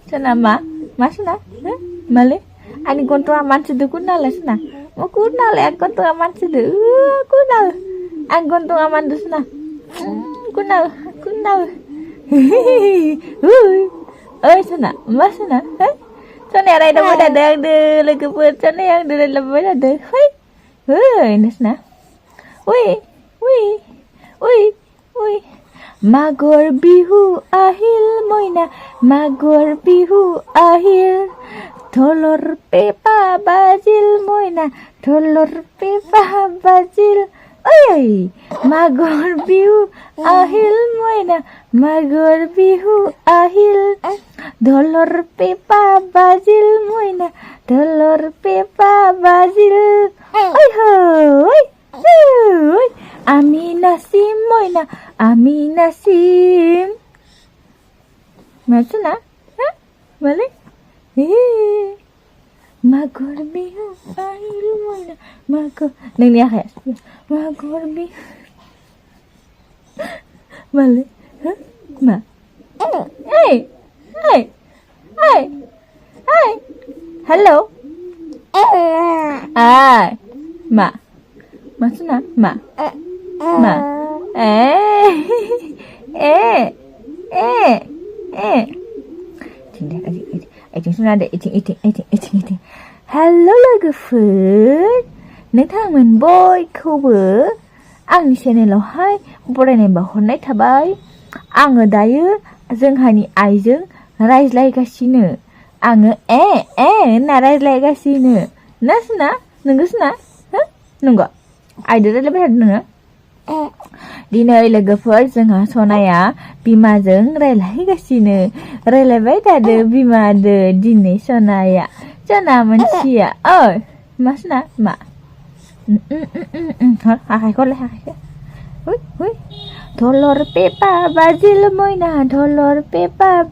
Sana ma sana male ani gonto aman sidu kunal sana mau kunal ya gonto aman sidu kunal ang gonto aman dus na kunal sana ma sana sana ada yang de lagi buat sana yang de lebih ada nas na uy Magor bihu ahil moina Magor bihu ahil Tholor pepa bazil moina Tholor pepa bazil Oi Magor bihu ahil moina Magor bihu ahil Tholor pepa bazil moina Tholor pepa bazil Oi hoi Ami nasim moina Ami nasim Macam na? Boleh? Magor bihu ahil moina Magor Neng ni akhir Magor bihu Boleh? Ma Hey Hello Ma Macam na? Ma eating. Hello लोगोफोर नोंथांमोन बयखौबो आंनि चेनेलावहाय बरायनाय बावहरनाय थाबाय आङो दायो जोंहानि आइजों रायज्लायगासिनो आङो होनना रायज्लायगासिनो नासना नंगौसना नंगौ आइदो रायज्लायबाय थादों नोङो दिनै लोगोफोर जोंहा सनाया बिमाजों रायलायबाय थादों बिमादो दिनै सनाया सना मानसिया मा सना मा आखाइखौ Tholor pepa bazil moina Tholor pepa